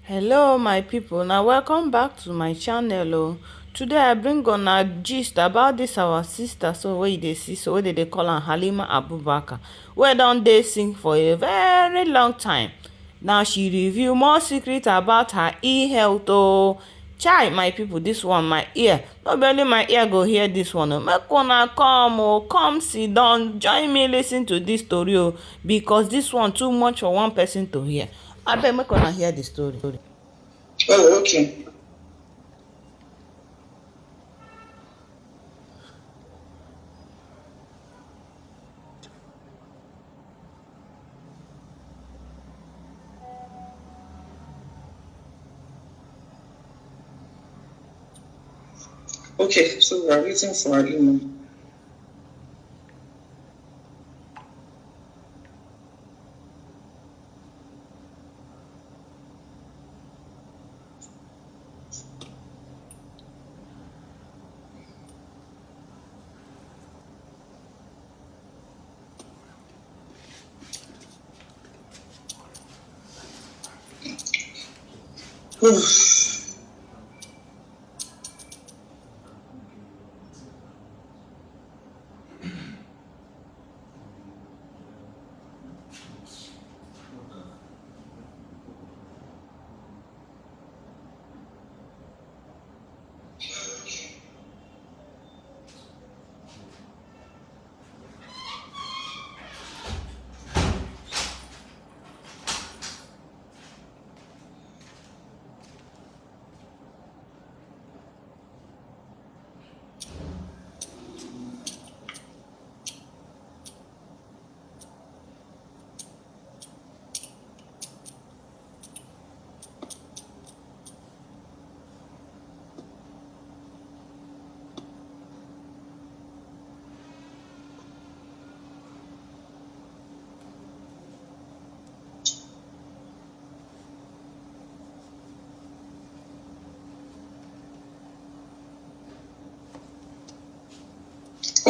Hello my people, now welcome back to my channel. Today I bring on a gist about this our sister, so wey you see, so wey dey call am Halima Abubakar, wey don dey sing for a very long time. Now she reveal more secret about her e-health. Chai, my people, this one my ear, no be only my ear go hear this one. Make una come sit down, join me listen to this story, because this one too much for one person to hear. Abeg make una hear the story. Oh, okay. Okay, so we are waiting for Halima.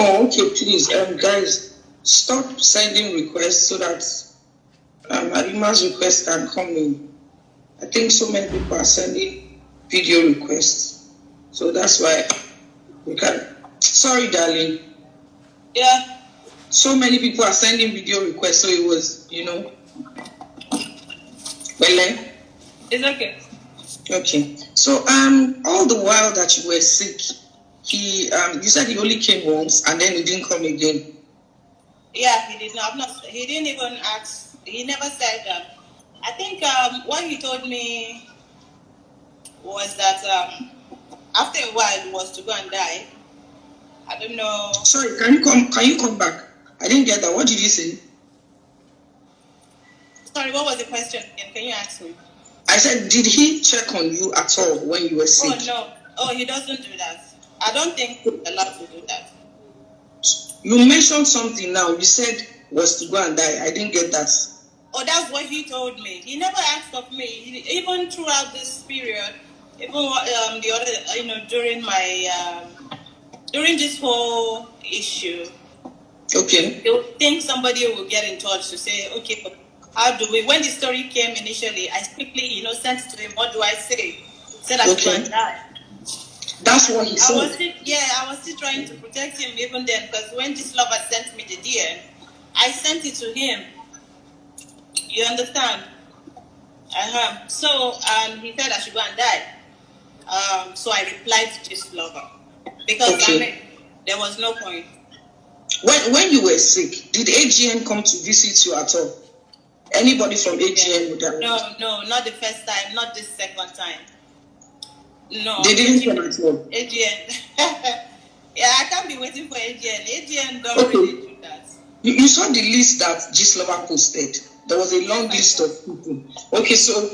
Oh, okay, please, guys, stop sending requests so that Halima's request can come in. I think so many people are sending video requests, so that's why we can. Sorry, darling. Yeah. So many people are sending video requests, so it was, well, it's okay. Okay. So all the while that you were sick, you said he only came once and then he didn't come again. Yeah, he did not. He didn't even ask. He never said. I think what he told me was that after a while he was to go and die. I don't know. Sorry, can you come? Can you come back? I didn't get that. What did you say? Sorry, what was the question again? Can you ask me? I said, did he check on you at all when you were sick? Oh, no. Oh, he doesn't do that. I don't think he's allowed to do that. You mentioned something now. You said was to go and die. I didn't get that. Oh, that's what he told me. He never asked of me. Even throughout this period, even the other, during my during this whole issue. Okay. You think somebody will get in touch to say, okay, how do we? When the story came initially, I quickly, sent to him. What do I say? Said I should go and die. That's what he said. I was still trying to protect him even then, because when this lover sent me the DM, I sent it to him. You understand? So he said I should go and die. So I replied to this lover because there was no point. When you were sick, did AGN come to visit you at all? Anybody from AGN would have? No, not the first time, not this second time. No. They didn't come at all? AGN. Yeah, I can't be waiting for AGN. AGN don't really do that. You saw the list that Gislova posted. There was a long list of people. Okay, so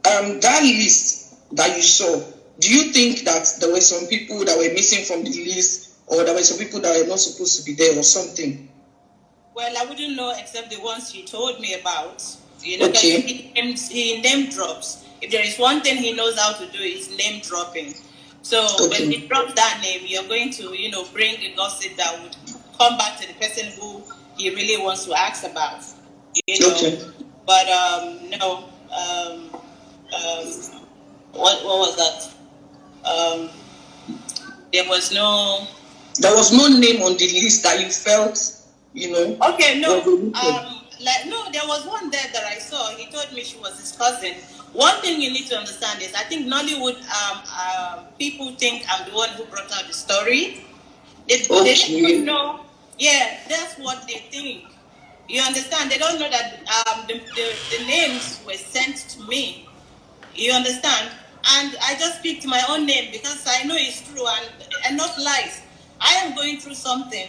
that list that you saw, do you think that there were some people that were missing from the list, or there were some people that were not supposed to be there or something? Well, I wouldn't know except the ones he told me about. Okay. He name drops. If there is one thing he knows how to do, is name dropping. So when he drops that name, you're going to, bring a gossip that would come back to the person who he really wants to ask about. Okay. But no. What was that? There was no. There was no name on the list that you felt, Okay, no. No, there was one there that I saw. He told me she was his cousin. One thing you need to understand is I think Nollywood people think I'm the one who brought out the story. They don't know. Yeah, that's what they think. You understand? They don't know that the names were sent to me. You understand? And I just picked my own name because I know it's true and not lies. I am going through something,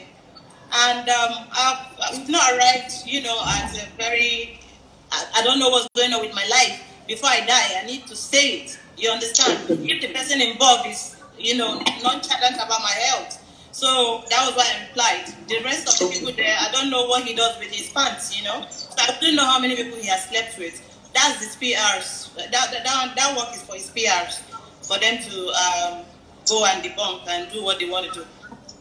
and I've not arrived, at a very. I don't know what's going on with my life. Before I die, I need to say it. You understand? If the person involved is, nonchalant about my health. So that was why I replied. The rest of the people there, I don't know what he does with his pants, So I don't know how many people he has slept with. That's his PRs. That work is for his PRs, for them to go and debunk and do what they want to do.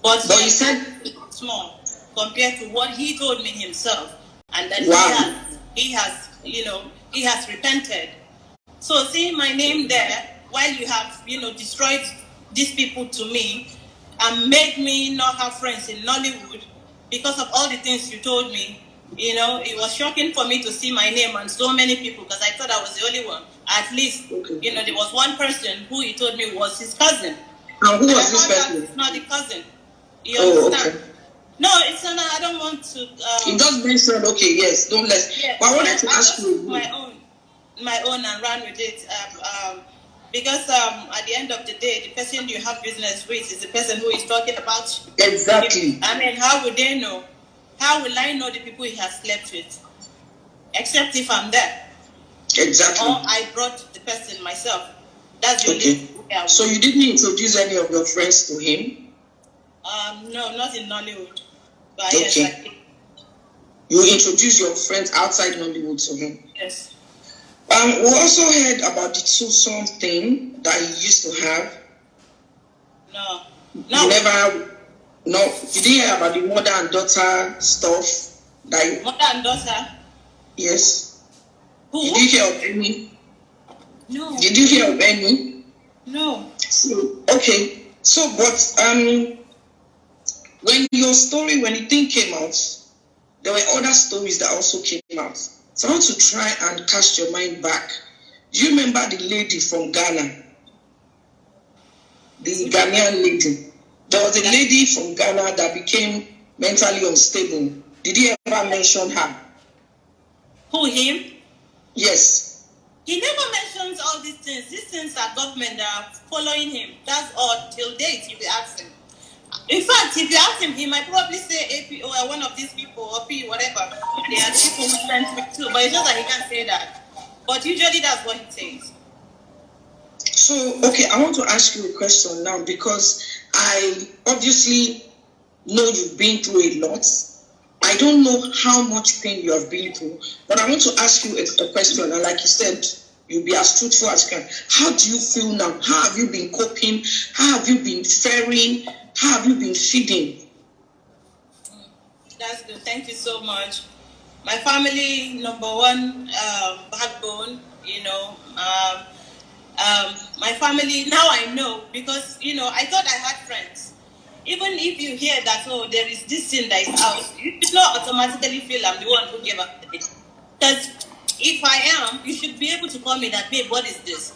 But you said small compared to what he told me himself, and that he has repented. So seeing my name there, while you have destroyed these people to me, and made me not have friends in Nollywood because of all the things you told me. It was shocking for me to see my name and so many people because I thought I was the only one. At least, there was one person who he told me was his cousin. And who was this person? It's not the cousin. You understand? Okay. No, it's not. I don't want to. It does mention. Okay, yes, don't let. Yeah, but I wanted to ask you my own and run with it. Because at the end of the day, the person you have business with is the person who is talking about you. Exactly. I mean, how would they know? How will I know the people he has slept with? Except if I'm there. Exactly. Or I brought the person myself. That's the only way. So you didn't introduce any of your friends to him? No, not in Nollywood. But yes, I did. You introduced your friends outside Nollywood to him? Yes. We also heard about the twosome thing that he used to have. No. You never. No, you didn't hear about the mother and daughter stuff. Mother and daughter. Yes. Who? Did you hear of any? No. Did you hear of any? No. So, okay. So, but when the thing came out, there were other stories that also came out. So I want to try and cast your mind back. Do you remember the lady from Ghana? The Ghanaian lady. There was a lady from Ghana that became mentally unstable. Did he ever mention her? Who, him? Yes. He never mentions all these things. These things are government that are following him. That's all till date if you ask him. In fact, if you ask him, he might probably say AP or one of these people or P, whatever. They are the people who sent me too, but it's just that he can't say that. But usually that's what he says. So, okay, I want to ask you a question now because I obviously know you've been through a lot. I don't know how much pain you have been through, but I want to ask you a question. And like you said, you'll be as truthful as you can. How do you feel now? How have you been coping? How have you been faring? How have you been feeding? That's good. Thank you so much. My family, number one, backbone, my family, now I know because, I thought I had friends. Even if you hear that, there is this thing that is out, you should not automatically feel I'm the one who gave up the day. Because if I am, you should be able to call me that, babe, what is this?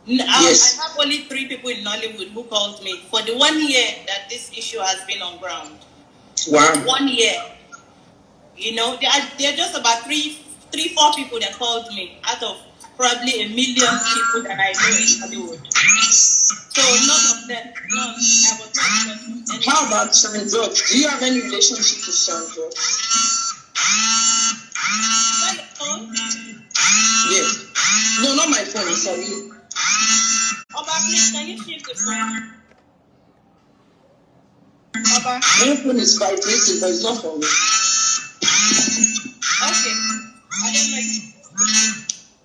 Yes. I have only 3 people in Nollywood who called me for the 1 year that this issue has been on ground. Wow. 1 year. There are just about 4 people that called me out of probably 1 million people that I know in Hollywood. So none of them, I was not. How about Sandra? Do you have any relationship with Sandra? My phone? Yes. No, not my phone, sorry. Oba, please, can you shift the phone? Oba? My phone is vibrating, but it's not for me. Okay. I don't know.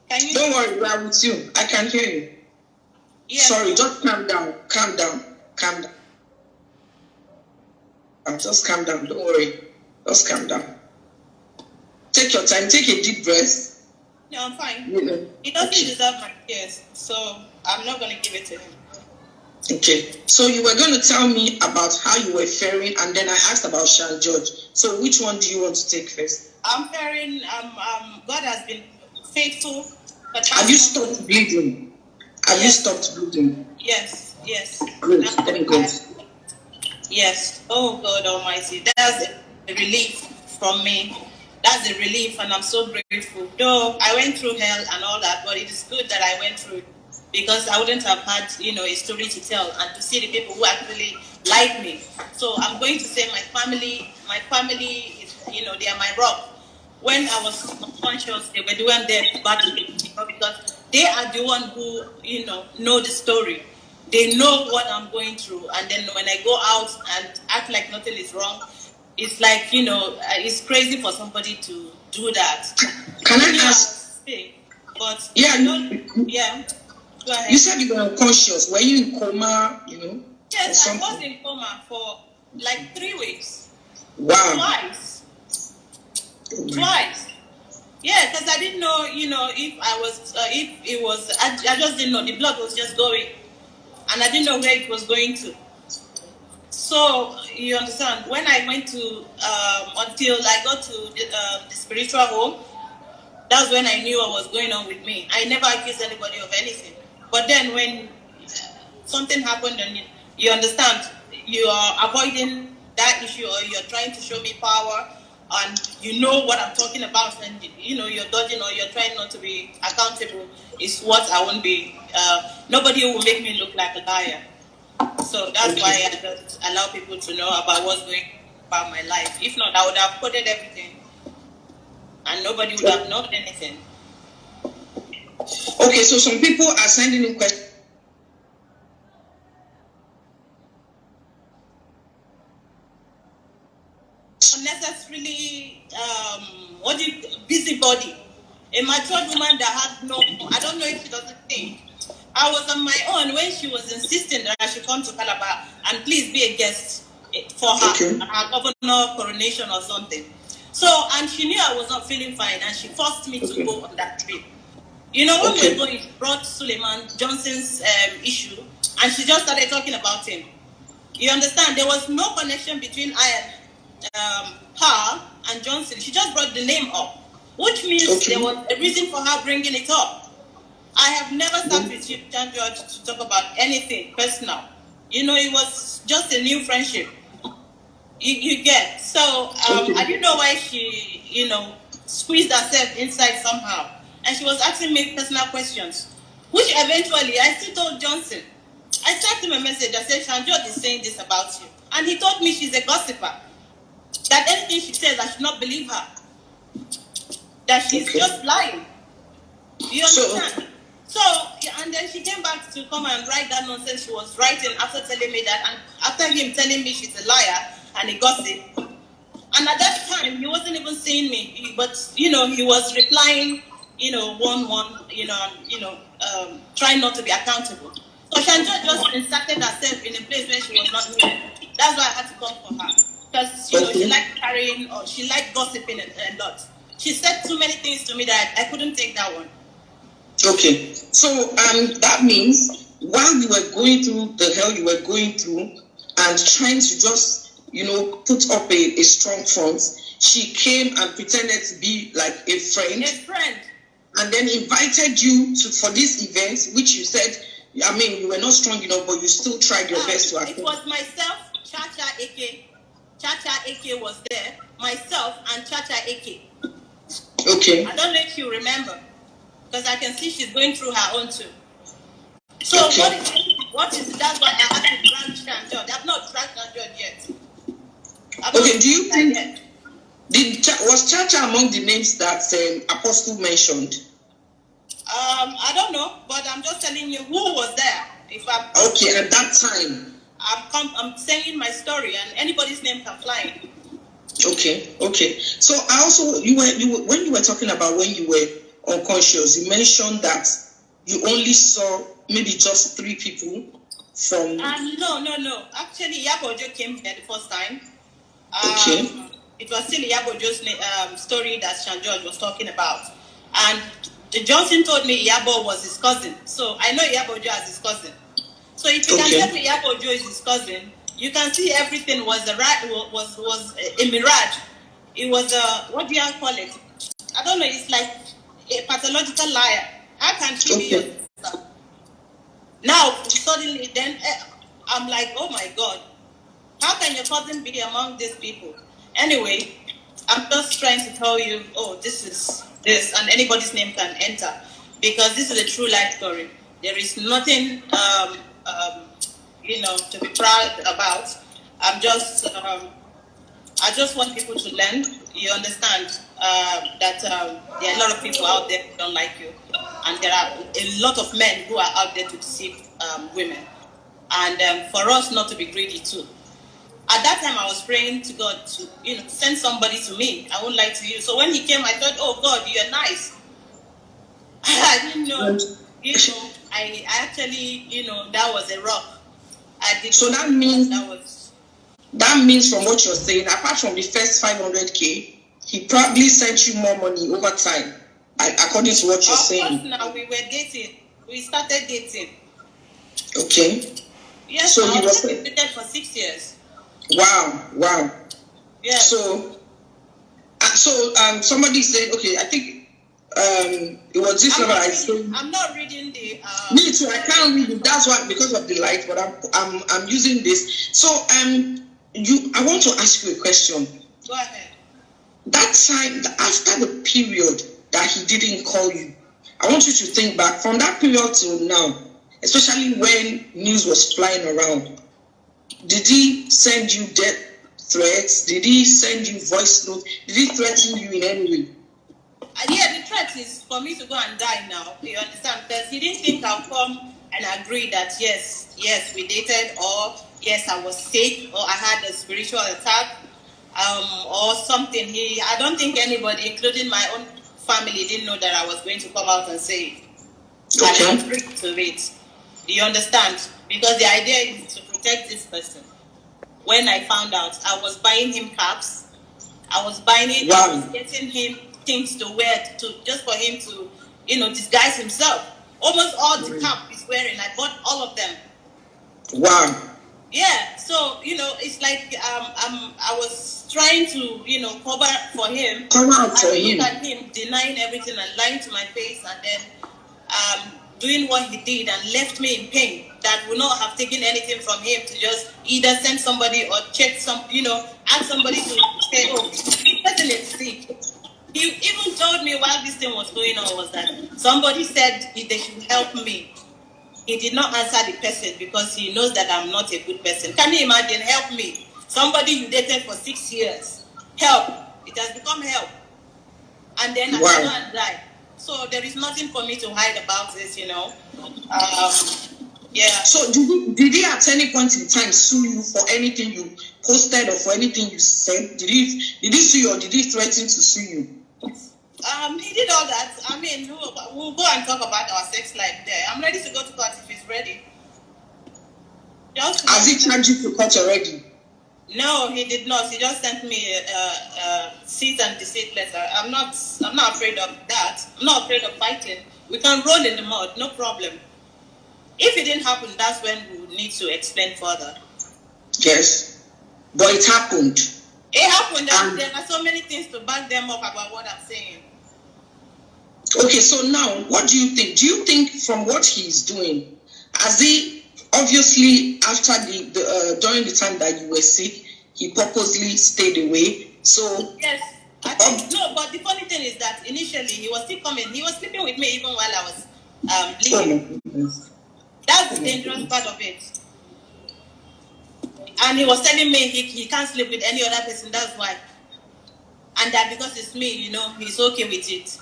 Can you? Don't worry, we are with you. I can hear you. Yes. Sorry, just calm down. Calm down. Just calm down. Don't worry. Just calm down. Take your time. Take a deep breath. No, I'm fine. It doesn't deserve my tears. So so I'm not going to give it to him. Okay, so you were going to tell me about how you were faring, and then I asked about Sean George. So which one do you want to take first? I'm faring. God has been faithful. But have you stopped bleeding? Have you stopped bleeding? Yes, yes. Good, thank God. Yes. Oh God Almighty, that's a relief from me. That's a relief, and I'm so grateful. Though I went through hell and all that, but it is good that I went through it, because I wouldn't have had, a story to tell and to see the people who actually like me. So I'm going to say my family is, they are my rock. When I was unconscious, they were doing their battle, because they are the one who, know the story. They know what I'm going through, and then when I go out and act like nothing is wrong, it's like, it's crazy for somebody to do that. Can I ask? But yeah, yeah. Go ahead. You said you were unconscious. Were you in coma? Yes, I was in coma for like 3 weeks. Wow. Twice. Twice. Yeah, because I didn't know, if I was, if it was, I just didn't know. The blood was just going, and I didn't know where it was going to. So, you understand, when I went to, until I got to the spiritual home, that's when I knew what was going on with me. I never accused anybody of anything. But then when something happened and you understand, you are avoiding that issue, or you're trying to show me power, and you know what I'm talking about, and you're dodging, or you're trying not to be accountable, is what I won't be. Nobody will make me look like a liar. So that's why I just allow people to know about what's going on about my life. If not, I would have coded everything, and nobody would have known anything. Okay, so some people are sending in questions. Unnecessarily, busybody. A matured woman that had no, I don't know if she doesn't think. I was on my own when she was insisting that I should come to Calabar and please be a guest for her, her governor coronation or something. So, and she knew I was not feeling fine, and she forced me to go on that trip. When we were going, she brought Suleiman Johnson's issue, and she just started talking about him. You understand? There was no connection between her and Johnson. She just brought the name up, which means there was a reason for her bringing it up. I have never sat with you, John George, to talk about anything personal. It was just a new friendship. You get. So I didn't know why she, squeezed herself inside somehow. And she was asking me personal questions, which eventually I still told Johnson. I sent him a message. I said, Shanjot is saying this about you. And he told me she's a gossiper. That anything she says, I should not believe her. That she's just lying. You understand? So, and then she came back to come and write that nonsense she was writing after telling me that, and after him telling me she's a liar and a gossip. And at that time, he wasn't even seeing me, but, he was replying, trying not to be accountable. So Shanja just inserted herself in a place where she was not needed. That's why I had to come for her. Because, she liked carrying, or she liked gossiping a lot. She said too many things to me that I couldn't take that one. Okay, so that means while you were going through the hell you were going through and trying to just, put up a strong front, she came and pretended to be like a friend. A friend. And then invited you for this event, which you said, you were not strong enough, but you still tried your best to attend. It was myself, Chacha Eke. Chacha Eke was there, myself and Chacha Eke. Okay. I don't know if you remember. Because I can see she's going through her own too. So what is that's why I have to drag Shanjod. I've not dragged Shanjod yet. Do you think was Chacha among the names that Apostle mentioned? I don't know, but I'm just telling you who was there. At that time. I'm saying my story, and anybody's name can fly. Okay. So I also when you were talking about when you were unconscious, you mentioned that you only saw maybe just 3 people from. No. Actually, Yabojo came here the first time. It was still Yabojo's story that Shanjoj was talking about, and Johnson told me Iyabo was his cousin. So I know Iyabo Ojo as his cousin. So if you can tell me Iyabo Ojo is his cousin, you can see everything was a mirage. It was a, what do you call it? I don't know. It's like a pathological liar. How can she be your sister? Now suddenly, then I'm like, oh my God, how can your cousin be among these people? Anyway, I'm just trying to tell you, oh, this is this, and anybody's name can enter, because this is a true life story. There is nothing, to be proud about. I just want people to learn. You understand that there are a lot of people out there who don't like you, and there are a lot of men who are out there to deceive women, and for us not to be greedy too. At that time, I was praying to God to, send somebody to me. I won't lie to you. So when he came, I thought, oh God, you're nice. I didn't know, I actually, that was a rock. So that means from what you're saying, apart from the first 500K, he probably sent you more money over time, according to what you're saying. Of course, now we were dating. We started dating. Okay. Yes, so he was dated for 6 years. Wow. Yeah. So somebody said, okay, I think it was this level. I'm not reading the. Me too. I can't read it. That's why, because of the light. But I'm using this. So I want to ask you a question. Go ahead. That time, after the period that he didn't call you, I want you to think back from that period till now, especially when news was flying around. Did he send you death threats? Did he send you voice notes? Did he threaten you in any way? Yeah, the threat is for me to go and die now. You understand? Because he didn't think I'll come and agree that yes, we dated, or yes, I was sick, or I had a spiritual attack, or something. I don't think anybody, including my own family, didn't know that I was going to come out and say it. Okay. And I agreed to it. Do you understand? Because the idea is to protect this person. When I found out, I was buying him caps. I was buying it. Wow. I was getting him things to wear just for him to, disguise himself. Almost all the cap he's wearing, I bought all of them. Wow. Yeah. So it's like I was trying to cover for him. Cover up for him. Look at him denying everything and lying to my face, and then doing what he did and left me in pain. That would not have taken anything from him to just either send somebody or check ask somebody to say, oh, this person is sick. He even told me while this thing was going on was that somebody said they should help me. He did not answer the person because he knows that I'm not a good person. Can you imagine? Help me. Somebody you dated for 6 years. Help. It has become help. And then I go and die. So there is nothing for me to hide about this, Yeah. So did he at any point in time sue you for anything you posted or for anything you said? Did he sue you, or did he threaten to sue you? He did all that. I mean, we'll go and talk about our sex life there. I'm ready to go to court if he's ready. Has he charged you to court already? No, he did not. He just sent me a cease and desist letter. I'm not afraid of that. I'm not afraid of fighting. We can roll in the mud, no problem. If it didn't happen, that's when we would need to explain further. Yes, but it happened. It happened, and there are so many things to back them up about what I'm saying. Okay, so now, what do you think? Do you think from what he's doing, has he obviously after during the time that you were sick, he purposely stayed away? So yes, I think no. But the funny thing is that initially he was still coming. He was sleeping with me even while I was bleeding. That's the dangerous part of it. And he was telling me he can't sleep with any other person. That's why. And that because it's me, he's okay with it.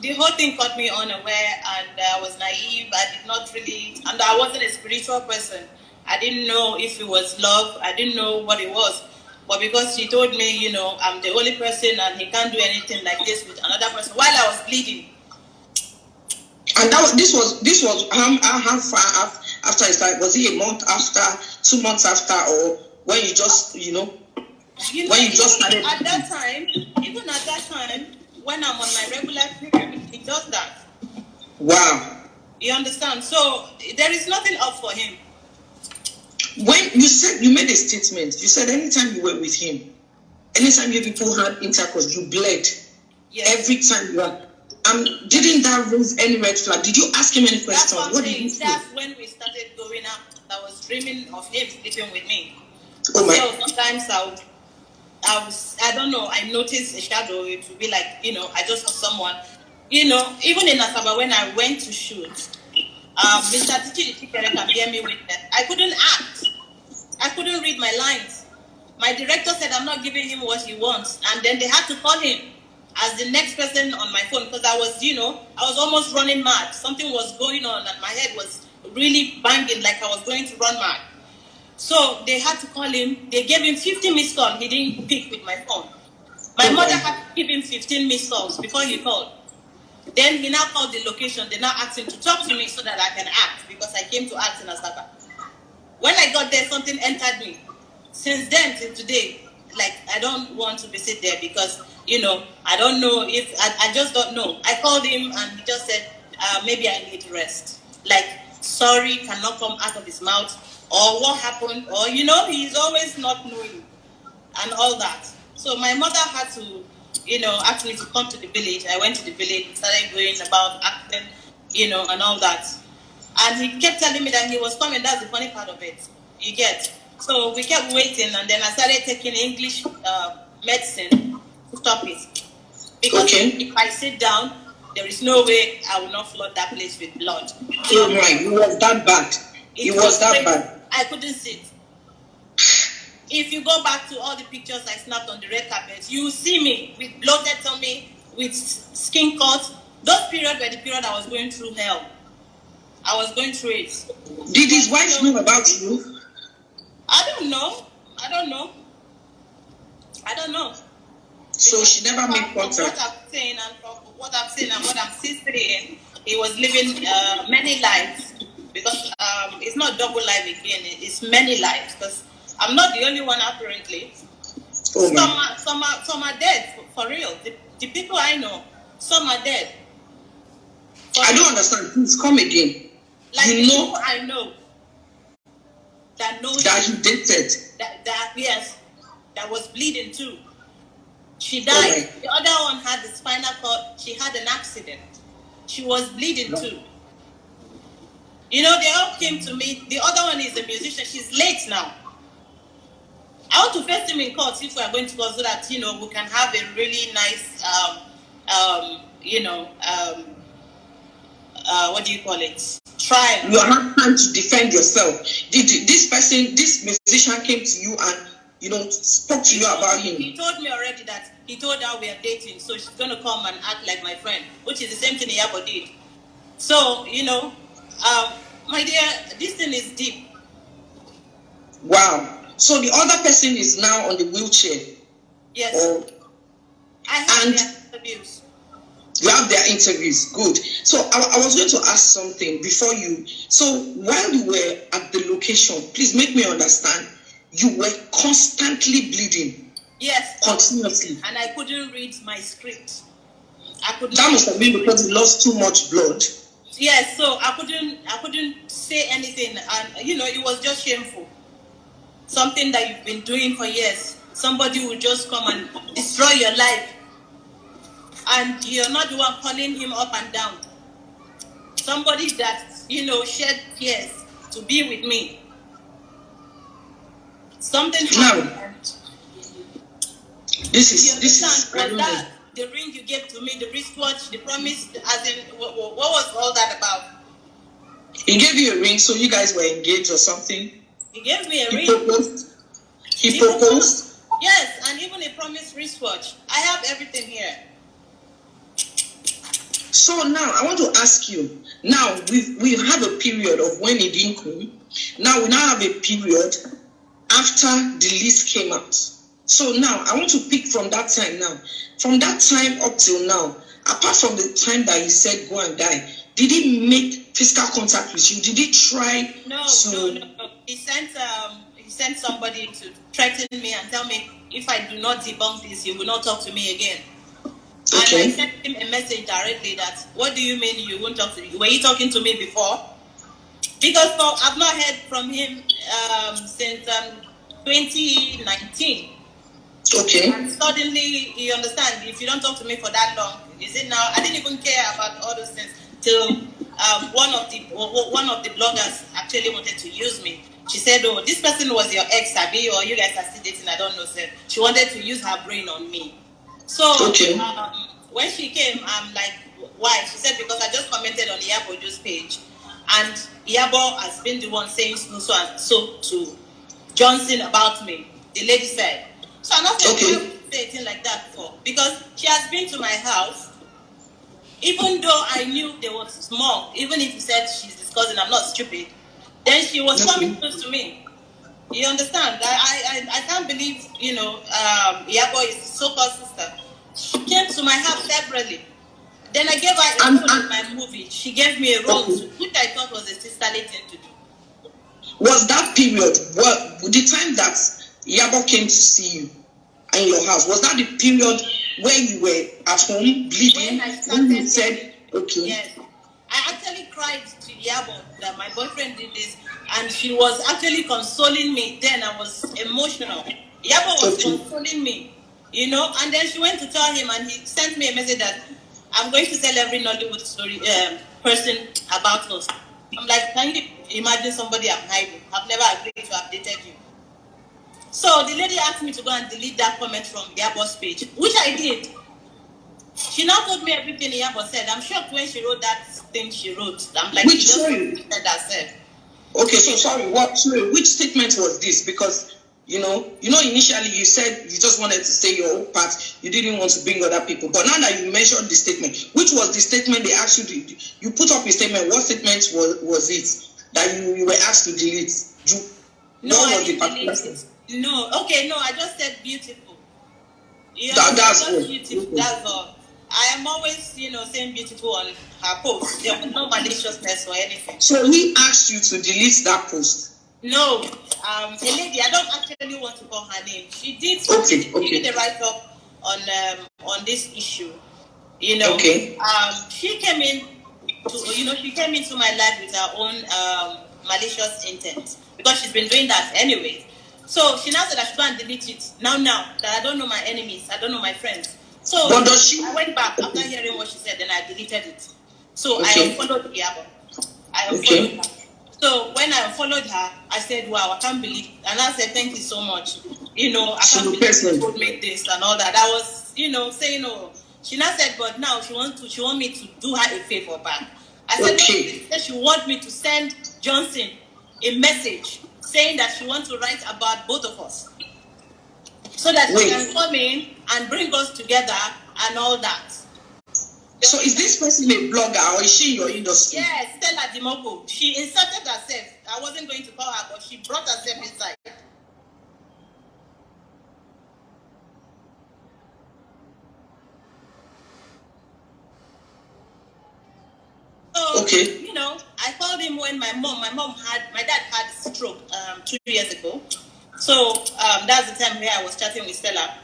The whole thing caught me unaware, and I was naive. I did not really, and I wasn't a spiritual person. I didn't know if it was love. I didn't know what it was. But because he told me, I'm the only person and he can't do anything like this with another person while I was bleeding. And this was how far after it started? Was it a month after, 2 months after, or when you just, You know, when you just started at that time, even at that time, when I'm on my regular period, he does that. Wow. You understand? So there is nothing up for him. When you said, you made a statement, you said anytime you were with him, anytime you people had intercourse, you bled. Yes. Every time you are. Didn't that raise any red flag? Did you ask him any questions? That's what did you say? That's when we started going out. I was dreaming of him sleeping with me. Oh my. So sometimes I don't know, I noticed a shadow. It would be like, I just saw someone. Even in Asaba, when I went to shoot, Mr. Tichi can hear me with that. I couldn't act. I couldn't read my lines. My director said I'm not giving him what he wants. And then they had to call him as the next person on my phone because I was almost running mad. Something was going on and my head was really banging like I was going to run mad. So they had to call him. They gave him 50 missed calls. He didn't pick with my phone. My mother had to give him 15 missed calls before he called. Then he now called the location. They now asked him to talk to me so that I can act because I came to act in Asaba. When I got there, something entered me. Since then till today, like I don't want to visit there because I don't know if I just don't know. I called him and he just said maybe I need rest. Like sorry cannot come out of his mouth or what happened or he's always not knowing and all that. So my mother had to ask me to come to the village. I went to the village, started going about acting, and all that. And he kept telling me that he was coming. That's the funny part of it. You get. So we kept waiting, and then I started taking English medicine to stop it. Because if I sit down, there is no way I will not flood that place with blood. Oh my, it was that bad. It was that bad. I couldn't sit. If you go back to all the pictures I snapped on the red carpet, you will see me with bloated tummy, with skin cuts. Those periods were the period I was going through hell. I was going through it. Did his wife know about you? I don't know. So because she never made contact. From what I've seen and what I'm still saying, he was living many lives. Because it's not double life again, it's many lives. Because I'm not the only one apparently. Oh some are dead for real. The people I know, some are dead. I don't understand. Please come again. Like people I know that knows that he dated. Yes, that was bleeding too. She died. The other one had the spinal cord. She had an accident. She was bleeding too. They all came to me. The other one is a musician. She's late now. I want to face him in court if we are going to court so that we can have a really nice what do you call it? Trial. You have time to defend yourself. This musician came to you and spoke to you about him? He told me already that he told her we are dating, so she's gonna come and act like my friend, which is the same thing Iyabo did. So my dear, this thing is deep. Wow. So the other person is now on the wheelchair. Yes. I have their interviews. You have their interviews. Good. So I was going to ask something before you. So while you were at the location, please make me understand. You were constantly bleeding. Yes. Continuously. And I couldn't read my script. That must have been because you lost too much blood. Yes. So I couldn't say anything, and it was just shameful. Something that you've been doing for years. Somebody will just come and destroy your life. And you're not the one calling him up and down. Somebody that, shed tears to be with me. Something happened. This is that the ring you gave to me, the wristwatch, the promise, as in, what was all that about? He gave you a ring, so you guys were engaged or something? He gave me a ring. He proposed? Yes, and even a promised wristwatch. I have everything here. So now, I want to ask you, now we have a period of when he didn't come. Now we now have a period after the list came out. So now, I want to pick from that time now. From that time up till now, apart from the time that he said go and die, did he make physical contact with you? Did he try No. He sent somebody to threaten me and tell me if I do not debunk this, he will not talk to me again. Okay. And I sent him a message directly that, what do you mean you won't talk to me? Were you talking to me before? Because I've not heard from him since 2019. Okay. And suddenly, you understand, if you don't talk to me for that long, is it now? I didn't even care about all those things till one of the bloggers actually wanted to use me. She said, "Oh, this person was your ex, Abby, or you guys are still dating? I don't know, sir." She wanted to use her brain on me. So okay. When she came, I'm like, "Why?" She said, "Because I just commented on Iyabo's page, and Iyabo has been the one saying so and so to Johnson about me." The lady said. So I'm not saying okay. Say anything like that before, because she has been to my house, even though I knew there was more. Even if you said she's discussing, I'm not stupid. Then she was coming close to me. You understand? I can't believe, Iyabo is so-called sister. She came to my house separately. Then I gave her a role in my movie. She gave me a role, which I thought was a sisterly thing to do. Was that period, the time that Iyabo came to see you in your house, was that the period where you were at home bleeding? When you said, okay. Yes. I actually cried to Iyabo that my boyfriend did this, and she was actually consoling me. Then I was emotional. Iyabo was consoling me, and then she went to tell him, and he sent me a message that I'm going to tell every Nollywood story person about us. I'm like, can you imagine somebody I'm hiding? I've never agreed to have dated you. So the lady asked me to go and delete that comment from Iyabo's page, which I did. She now told me everything Iyabo said. I'm shocked when she wrote that thing she wrote. I'm like, which story? Okay, so sorry, which statement was this? Because initially you said you just wanted to say your own part, you didn't want to bring other people. But now that you mentioned the statement, which was the statement they asked you to, you put up a statement, what statement was it that you were asked to delete? No, I didn't delete it. No, okay, no, I just said beautiful. That's beautiful. Okay. That's all. I am always, saying beautiful on her post. There was no maliciousness or anything. So he asked you to delete that post? No, a lady. I don't actually want to call her name. She did. She did a write-up on this issue. Okay. She came in she came into my life with her own malicious intent, because she's been doing that anyway. So she now said I should go and delete it. Now that I don't know my enemies, I don't know my friends. So I went back after hearing what she said, then I deleted it. So I unfollowed Iyabo. I unfollowed her. So when I unfollowed her, I said, "Wow, I can't believe," and I said, "Thank you so much. I can't believe you told me this and all that." I was, saying, "Oh." She now said, but now she want me to do her a favor back. I said, no, she want me to send Johnson a message saying that she wants to write about both of us, so that she can come in and bring us together and all that. So is this person a blogger, or is she in your industry? Yes, Stella Dimoko. She inserted herself. I wasn't going to call her, but she brought herself inside. So, I called him when my dad had stroke 2 years ago. So that's the time where I was chatting with Stella.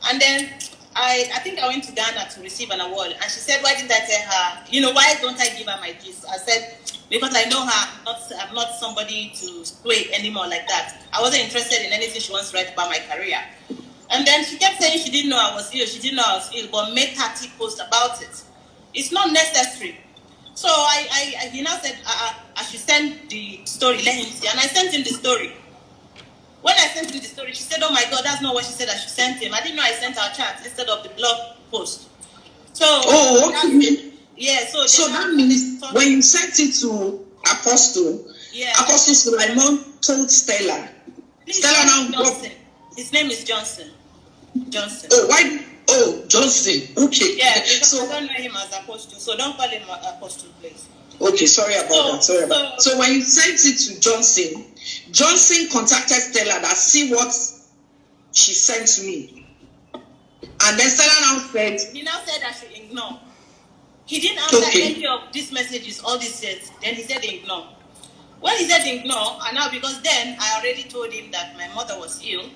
And then I think I went to Ghana to receive an award. And she said, why didn't I tell her, why don't I give her my gist? I said, because I know her, I'm not somebody to sway anymore like that. I wasn't interested in anything she wants to write about my career. And then she kept saying she didn't know I was ill, but made 30 posts about it. It's not necessary. So he now said I should send the story, let him see. And I sent him the story. When I sent him the story, she said, oh my God, that's not what she said I should send him. I didn't know I sent her chat instead of the blog post. So yeah, so that means when you sent it to Apostle, Apostle Suleiman told Stella. Stella now Johnson. His name is Johnson. Oh, why? Oh, Johnson. Okay. Yeah, because I don't know him as Apostle, so don't call him Apostle, please. Okay, sorry about that. So when you sent it to Johnson, Johnson contacted Stella that see what she sent to me. And then Stella now said... He now said I should ignore. He didn't answer any of these messages, all these says. Then he said ignore. When he said ignore, and now because then I already told him that my mother was ill,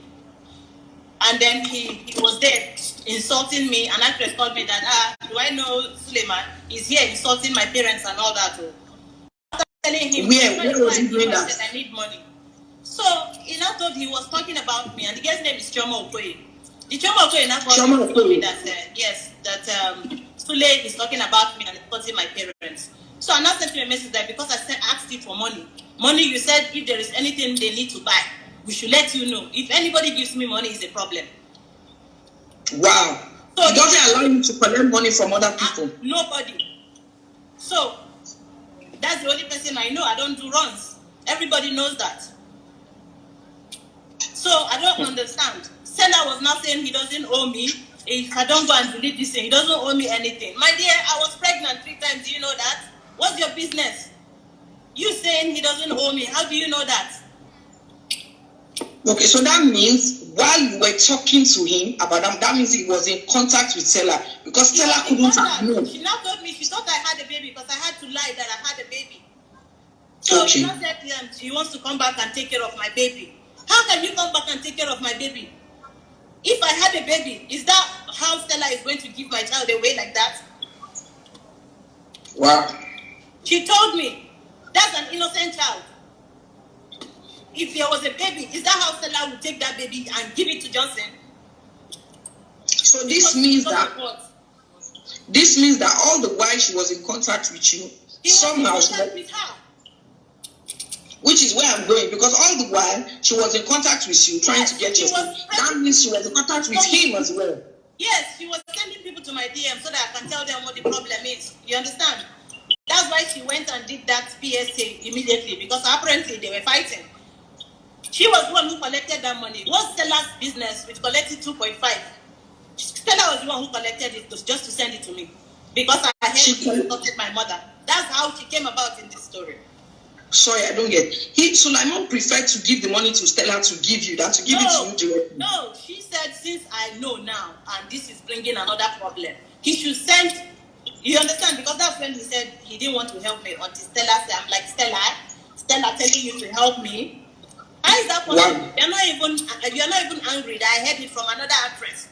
and then he was there insulting me, and actress called me that, do I know Suleiman? He's here insulting my parents and all that. After telling him, where was he doing that? I said, I need money. So he now thought he was talking about me, and the guy's name is Choma Okoye. The Choma Okoye now told me that, yes, that Sule is talking about me and insulting my parents. So I now sent him a message that because I asked you for money, you said if there is anything they need to buy, we should let you know. If anybody gives me money, it's a problem. Wow. So he doesn't allow you to collect money from other people? Nobody. So that's the only person I know. I don't do runs. Everybody knows that. So I don't understand. Seller was now saying he doesn't owe me. If I don't go and delete this thing, he doesn't owe me anything. My dear, I was pregnant 3 times. Do you know that? What's your business? You saying he doesn't owe me. How do you know that? Okay, so that means while you were talking to him about that means he was in contact with Stella, because Stella couldn't have known. She now told me she thought I had a baby because I had to lie that I had a baby. So she now said she wants to come back and take care of my baby. How can you come back and take care of my baby? If I had a baby, is that how Stella is going to give my child away like that? Wow. She told me that's an innocent child. If there was a baby, is that how Stella would take that baby and give it to Johnson? So this means that all the while she was in contact with you, somehow she was with her. Which is where I'm going, because all the while she was in contact with you, trying to get your stuff. That means she was in contact with him as well. Yes, she was sending people to my DM so that I can tell them what the problem is. You understand? That's why she went and did that PSA immediately, because apparently they were fighting. She was the one who collected that money. What's Stella's business with collecting 2.5? Stella was the one who collected it just to send it to me, because I heard she insulted my mother. That's how she came about in this story. Sorry, I don't get. Sulaiman preferred to give the money to Stella to give you than to give it to you directly. No, she said, since I know now, and this is bringing another problem, he should send. You understand? Because that's when he said he didn't want to help me until Stella said, I'm like, Stella telling you to help me. How is that possible? Wow. You're not even angry that I heard it from another actress.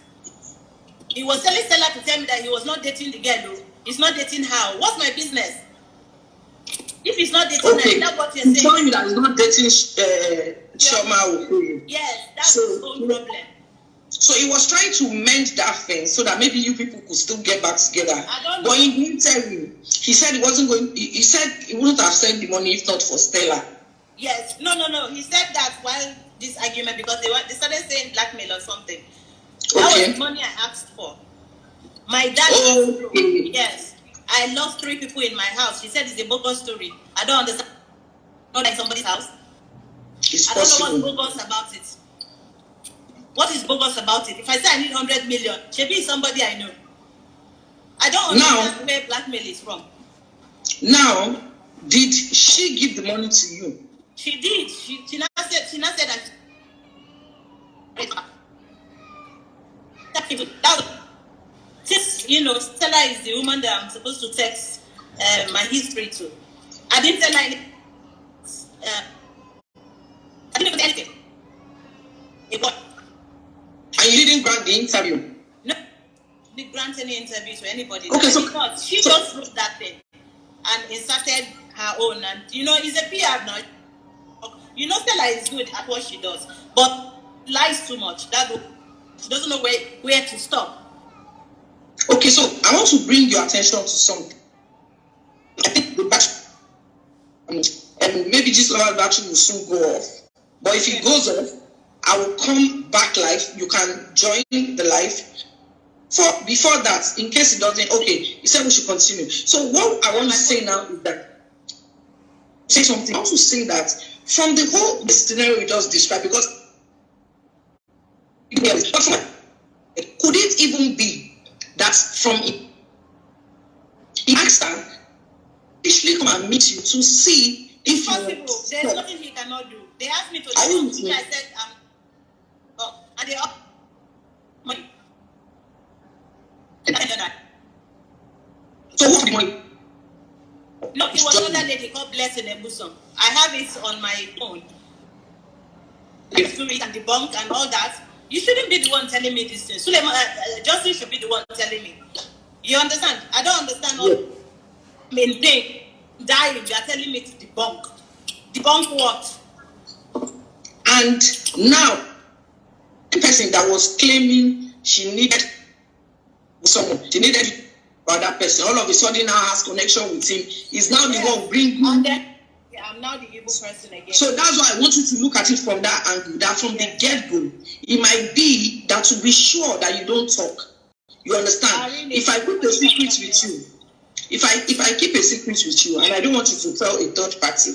He was telling Stella to tell me that he was not dating the girl. He's not dating her. What's my business? If he's not dating her, that's what you're saying. He's telling you that he's not dating Chioma. Yes, that's his own problem. So he was trying to mend that thing so that maybe you people could still get back together. I don't know. But he didn't tell you. He said he wasn't going. He said he wouldn't have sent the money if not for Stella. Yes, no. He said that while this argument, because they started saying blackmail or something. That was the money I asked for. My dad. Yes, I lost 3 people in my house. She said it's a bogus story. I don't understand. Not like somebody's house. I don't know what's bogus about it. What is bogus about it? If I say I need 100 million, she be somebody I know. I don't understand where blackmail is from. Now, did she give the money to you? She did. She now said that. Since Stella is the woman that I'm supposed to text my history to, I didn't tell her anything. I didn't put anything. And you didn't grant the interview? No, I didn't grant any interview to anybody. Okay, she just wrote that thing and inserted her own. And it's a PR now. Stella is good at what she does, but lies too much. She doesn't know where to stop. Okay, so I want to bring your attention to something. I think the battery, and maybe this level battery will soon go off. But if it goes off, I will come back live. You can join the live. Before that, in case it doesn't, okay, you said we should continue. So what I want to say now is that, say something. I want to say that from the whole scenario you just described, because could it even be that from he asked her, actually come and meet you to see if possible. There's nothing he cannot do. They asked me to do something. I said, and they offered money. So what's the money? No, it was another lady called Blessing Ebuson. I have it on my phone. Yeah. To it and debunk and all that. You shouldn't be the one telling me this thing. Suleiman, Justin should be the one telling me. You understand? I don't understand all. Yeah. Maintain, dying. You are telling me to debunk. Debunk what? And now, the person that was claiming she needed someone, she needed about that person, all of a sudden now has connection with him, is now the one bringing. Yeah, I'm now the evil person again. So that's why I want you to look at it from that angle, that from the get-go, it might be that to be sure that you don't talk. You understand? Really, if I keep a secret with you, if I keep a secret with you and I don't want you to tell a third party,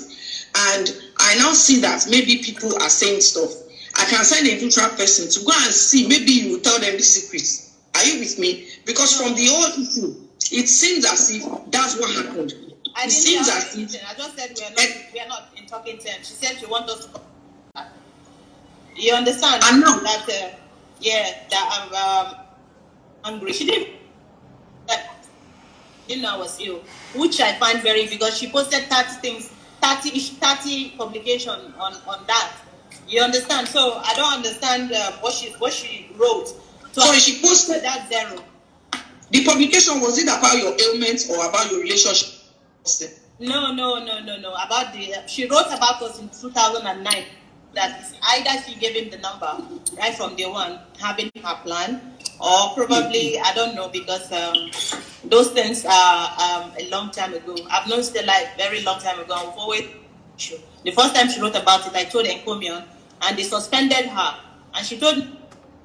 and I now see that maybe people are saying stuff, I can send a neutral person to go and see, maybe you will tell them the secrets. Are you with me? Because from the old issue, it seems as if that's what happened. I didn't seems as if I just said we are not in talking terms. She said she wants us to. You understand? I know that. That I'm hungry. She didn't. I was ill, which I find very, because she posted 30 things, 30 publication on that. You understand? So I don't understand what she wrote. So she posted that zero. The publication, was it about your ailments or about your relationship? No. About she wrote about us in 2009. That is either she gave him the number right from day one, having her plan, or probably I don't know, because those things are a long time ago. I've known Stella a very long time ago. I've always the first time she wrote about it, I told Encomion, and they suspended her, and she told me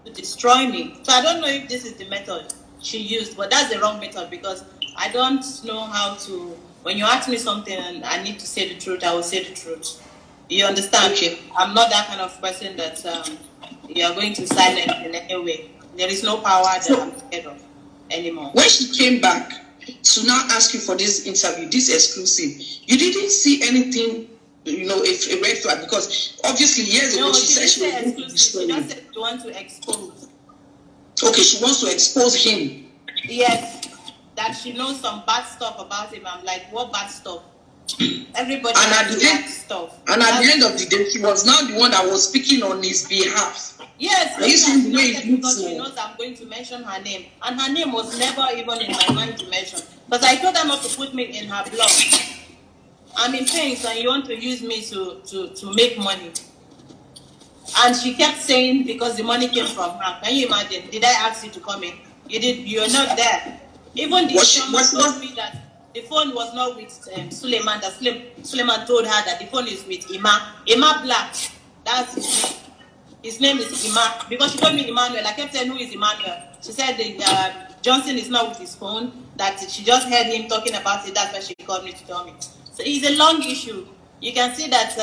to destroy me. So I don't know if this is the method she used, but that's the wrong method, because I don't know how to. When you ask me something and I need to say the truth, I will say the truth. You understand? Okay. I'm not that kind of person that you are going to silence in any way. There is no power that I'm scared of anymore. When she came back to now ask you for this interview, this exclusive, you didn't see anything, a red flag, because obviously years ago she said she was exclusive. She just said she wants to expose. Okay, she wants to expose him. Yes, that she knows some bad stuff about him. I'm like, what bad stuff? Everybody has bad stuff. And at the end of the day, she was now the one that was speaking on his behalf. Yes, because she knows I'm going to mention her name. And her name was never even in my mind to mention. But I told her not to put me in her blog. I'm in pain, and you want to use me to make money. And she kept saying, because the money came from her. Can you imagine? Did I ask you to come in? You did. You're not there. Even the someone told me that the phone was not with Suleiman. That Suleiman told her that the phone is with Ima Black. That's his name. His name is Ima. Because she told me Emmanuel. I kept saying, who is Emmanuel? She said Johnson is not with his phone. That she just heard him talking about it. That's why she called me to tell me. So it's a long issue. You can see that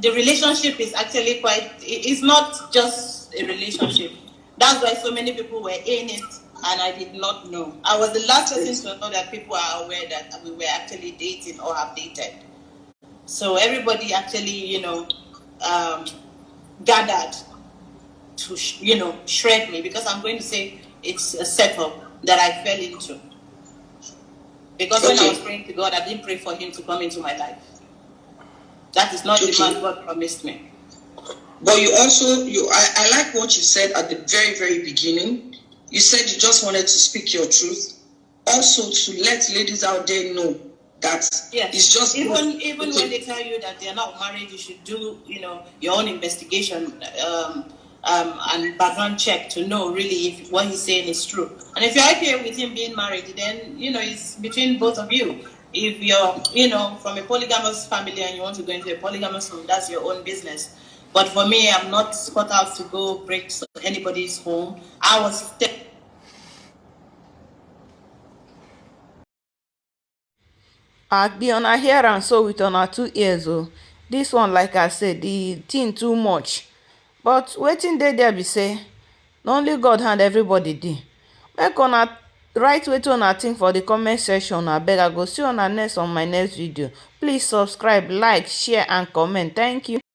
the relationship is actually it's not just a relationship. That's why so many people were in it, and I did not know. I was the last person to know that people are aware that we were actually dating or have dated. So everybody actually, gathered to, shred me, because I'm going to say it's a setup that I fell into. Because when I was praying to God, I didn't pray for him to come into my life. That is not the man God promised me. But you also, I like what you said at the very, very beginning. You said you just wanted to speak your truth. Also to let ladies out there know that it's just... Even when they tell you that they're not married, you should do, your own investigation and background check to know really if what he's saying is true. And if you're okay with him being married, then, it's between both of you. If you're, from a polygamous family and you want to go into a polygamous home, that's your own business. But for me, I'm not cut out to go break anybody's home. I was... be on a hear and so with on 2 ears. This one, like I said, the thing too much. But waiting there be say, na only God hand everybody dey. Make una write wetin una think for the comment section. Abeg, I go see una next on my next video. Please subscribe, like, share and comment. Thank you.